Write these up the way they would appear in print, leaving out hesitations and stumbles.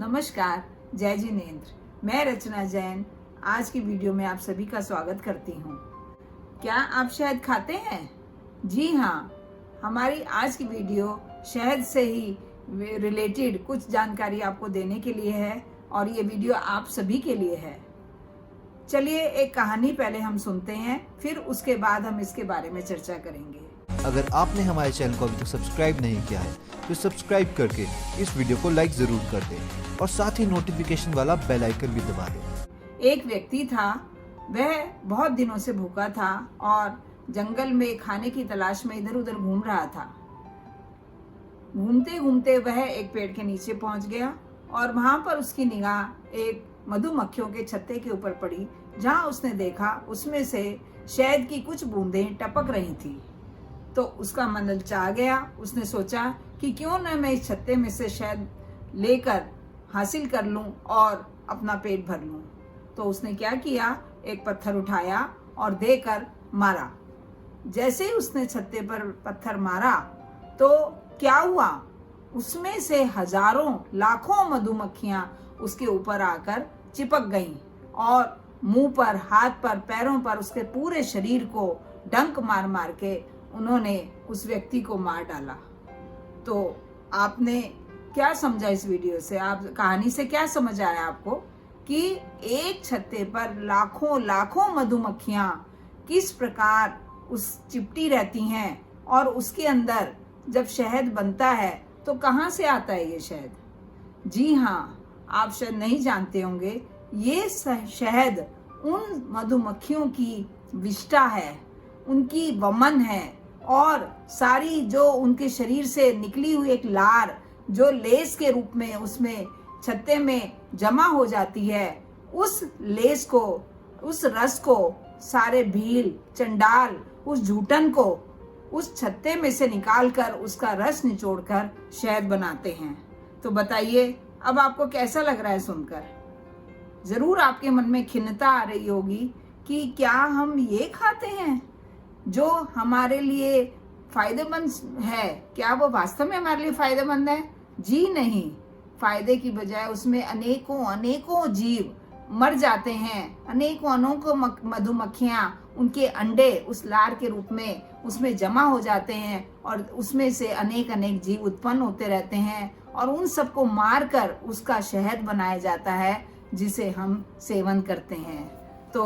नमस्कार, जय जिनेंद्र। मैं रचना जैन आज की वीडियो में आप सभी का स्वागत करती हूँ। क्या आप शहद खाते हैं? जी हाँ, हमारी आज की वीडियो शहद से ही रिलेटेड कुछ जानकारी आपको देने के लिए है और ये वीडियो आप सभी के लिए है। चलिए एक कहानी पहले हम सुनते हैं, फिर उसके बाद हम इसके बारे में चर्चा करेंगे। अगर आपने हमारे चैनल को अभी तक सब्सक्राइब नहीं किया है तो सब्सक्राइब करके इस वीडियो को लाइक जरूर कर दें और साथ ही नोटिफिकेशन वाला बेल आइकन भी दबा दें। एक व्यक्ति था, वह बहुत दिनों से भूखा था और जंगल में खाने की तलाश में इधर उधर घूम रहा था। घूमते घूमते वह एक पेड़ के नीचे पहुंच गया और वहां पर उसकी निगाह एक मधुमक्खियों के छत्ते के ऊपर पड़ी, जहां उसने देखा उसमें से शहद की कुछ बूंदें टपक रही थी। तो उसका मन ललचा गया। उसने सोचा कि क्यों न मैं इस छत्ते में से शहद लेकर हासिल कर लूं और अपना पेट भर लूं। तो उसने क्या किया, एक पत्थर उठाया और देकर मारा। जैसे ही उसने छत्ते पर पत्थर मारा तो क्या हुआ, उसमें से हजारों लाखों मधुमक्खियां उसके ऊपर आकर चिपक गईं और मुंह पर, हाथ पर, पैरों पर, उसके पूरे शरीर को डंक मार मार के उन्होंने उस व्यक्ति को मार डाला। तो आपने क्या समझा इस वीडियो से? आप कहानी से क्या समझ आया आपको कि एक छत्ते पर लाखों लाखों मधुमक्खियां किस प्रकार उस चिपटी रहती हैं और उसके अंदर जब शहद बनता है तो कहाँ से आता है ये शहद? जी हाँ, आप शायद नहीं जानते होंगे, ये शहद उन मधुमक्खियों की विष्ठा है, उनकी वमन है और सारी जो उनके शरीर से निकली हुई एक लार जो लेस के रूप में उसमें छत्ते में जमा हो जाती है, उस लेस को, उस रस को सारे भील, चंडाल उस झूठन को उस छत्ते में से निकालकर उसका रस निचोड़कर शहद बनाते हैं। तो बताइए अब आपको कैसा लग रहा है सुनकर? जरूर आपके मन में खिन्नता आ रही होगी कि क्या हम ये खाते हैं जो हमारे लिए फायदेमंद है? क्या वो वास्तव में हमारे लिए फायदेमंद है? जी नहीं, फायदे की बजाय उसमें अनेकों अनेकों जीव मर जाते हैं, अनेकों अनेकों मधुमक्खियां उनके अंडे उस लार के रूप में उसमें जमा हो जाते हैं और उसमें से अनेक अनेक जीव उत्पन्न होते रहते हैं और उन सबको मारकर उसका शहद बनाया जाता है जिसे हम सेवन करते हैं। तो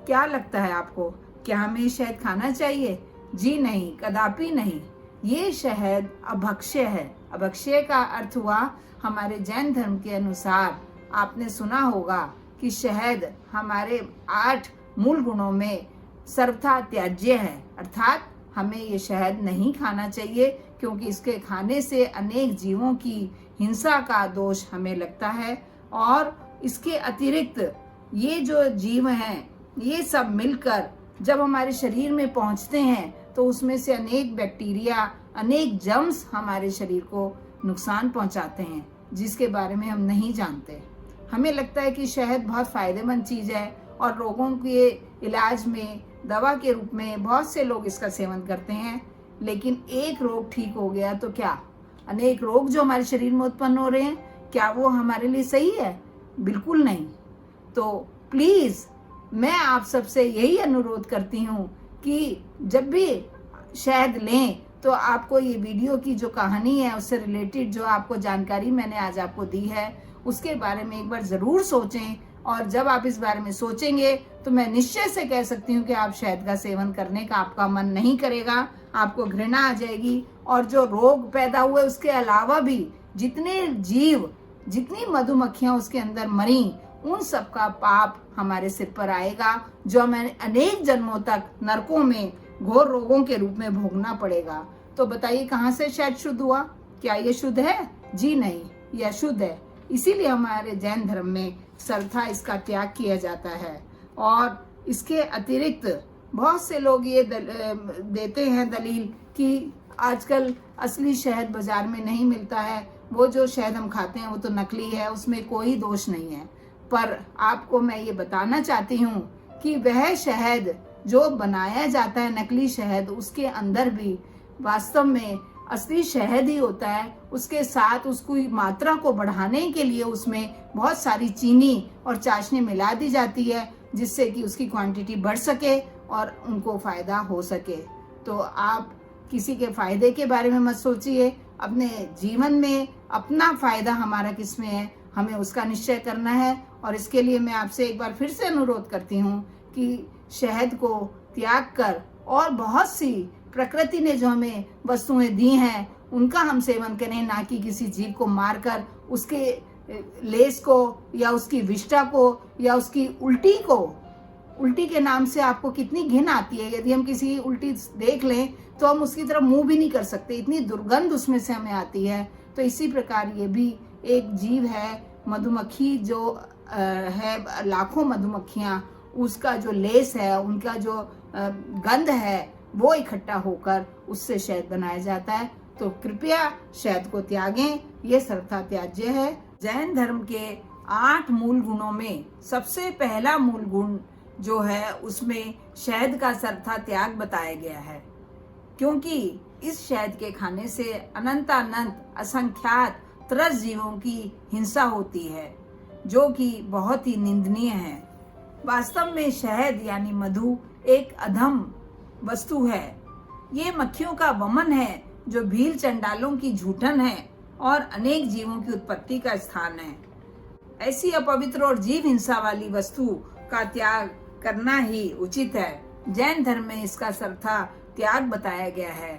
क्या लगता है आपको, क्या हमें शहद खाना चाहिए? जी नहीं, कदापि नहीं। ये शहद अभक्ष्य है। अभक्ष्य का अर्थ हुआ, हमारे जैन धर्म के अनुसार आपने सुना होगा कि शहद हमारे 8 मूल गुणों में सर्वथा त्याज्य है, अर्थात हमें ये शहद नहीं खाना चाहिए क्योंकि इसके खाने से अनेक जीवों की हिंसा का दोष हमें लगता है और इसके अतिरिक्त ये जो जीव हैं ये सब मिलकर जब हमारे शरीर में पहुंचते हैं तो उसमें से अनेक बैक्टीरिया, अनेक जर्म्स हमारे शरीर को नुकसान पहुंचाते हैं जिसके बारे में हम नहीं जानते। हमें लगता है कि शहद बहुत फायदेमंद चीज है और रोगों के इलाज में दवा के रूप में बहुत से लोग इसका सेवन करते हैं, लेकिन एक रोग ठीक हो गया तो क्या अनेक रोग जो हमारे शरीर में उत्पन्न हो रहे हैं, क्या वो हमारे लिए सही है? बिल्कुल नहीं। तो प्लीज मैं आप सबसे यही अनुरोध करती हूँ कि जब भी शहद लें तो आपको ये वीडियो की जो कहानी है उससे रिलेटेड जो आपको जानकारी मैंने आज आपको दी है उसके बारे में एक बार जरूर सोचें और जब आप इस बारे में सोचेंगे तो मैं निश्चय से कह सकती हूँ कि आप शहद का सेवन करने का आपका मन नहीं करेगा, आपको घृणा आ जाएगी और जो रोग पैदा हुए उसके अलावा भी जितने जीव, जितनी मधुमक्खियां उसके अंदर मरी, उन सब का पाप हमारे सिर पर आएगा जो हमें अनेक जन्मों तक नरकों में घोर रोगों के रूप में भोगना पड़ेगा। तो बताइए कहाँ से शहद शुद्ध हुआ? क्या ये शुद्ध है? जी नहीं, यह अशुद्ध है। इसीलिए हमारे जैन धर्म में सर्वथा इसका त्याग किया जाता है और इसके अतिरिक्त बहुत से लोग ये देते हैं दलील कि आजकल असली शहद बाजार में नहीं मिलता है, वो जो शहद हम खाते हैं वो तो नकली है, उसमें कोई दोष नहीं है। पर आपको मैं ये बताना चाहती हूँ कि वह शहद जो बनाया जाता है, नकली शहद, उसके अंदर भी वास्तव में असली शहद ही होता है। उसके साथ उसकी मात्रा को बढ़ाने के लिए उसमें बहुत सारी चीनी और चाशनी मिला दी जाती है, जिससे कि उसकी क्वांटिटी बढ़ सके और उनको फायदा हो सके। तो आप किसी के फायदे के बारे में मत सोचिए, अपने जीवन में अपना फायदा हमारा किस में है, हमें उसका निश्चय करना है। और इसके लिए मैं आपसे एक बार फिर से अनुरोध करती हूँ कि शहद को त्याग कर और बहुत सी प्रकृति ने जो हमें वस्तुएं दी हैं उनका हम सेवन करें, ना कि किसी जीव को मारकर उसके लेस को या उसकी विष्ठा को या उसकी उल्टी को। उल्टी के नाम से आपको कितनी घिन आती है, यदि हम किसी की उल्टी देख लें तो हम उसकी तरफ मुंह भी नहीं कर सकते, इतनी दुर्गंध उसमें से हमें आती है। तो इसी प्रकार ये भी एक जीव है, मधुमक्खी जो है, लाखों मधुमक्खियां, उसका जो लेस है, उनका जो गंध है, वो इकट्ठा होकर उससे शहद बनाया जाता है। तो कृपया शहद को त्यागें, ये सर्वथा त्याज्य है। जैन धर्म के 8 मूल गुणों में सबसे पहला मूल गुण जो है उसमें शहद का सर्वथा त्याग बताया गया है, क्योंकि इस शहद के खाने से अनंतानंत असंख्यात त्रस्त जीवों की हिंसा होती है, जो कि बहुत ही निंदनीय है। वास्तव में शहद यानी मधु एक अधम वस्तु है। ये मक्खियों का वमन है, जो भील चंडालों की झूठन है और अनेक जीवों की उत्पत्ति का स्थान है। ऐसी अपवित्र और जीव हिंसा वाली वस्तु का त्याग करना ही उचित है। जैन धर्म में इसका सर्वथा त्याग बताया गया है।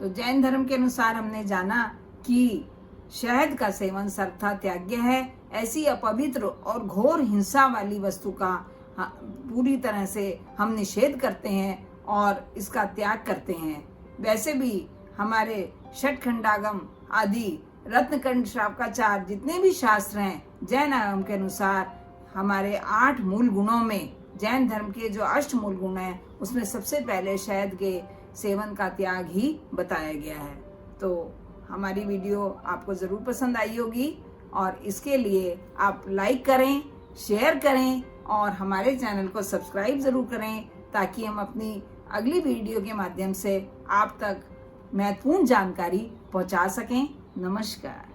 तो जैन धर्म के अनुसार हमने जाना कि शहद का सेवन सर्वथा त्याज्य है। ऐसी अपवित्र और घोर हिंसा वाली वस्तु का पूरी तरह से हम निषेध करते हैं और इसका त्याग करते हैं। वैसे भी हमारे षटखंडागम आदि रत्नकंड श्रावकाचार जितने भी शास्त्र हैं जैन धर्म के अनुसार, हमारे 8 मूल गुणों में जैन धर्म के जो 8 मूल गुण हैं उसमें सबसे पहले शहद के सेवन का त्याग ही बताया गया है। तो हमारी वीडियो आपको जरूर पसंद आई होगी और इसके लिए आप लाइक करें, शेयर करें और हमारे चैनल को सब्सक्राइब जरूर करें, ताकि हम अपनी अगली वीडियो के माध्यम से आप तक महत्वपूर्ण जानकारी पहुंचा सकें। नमस्कार।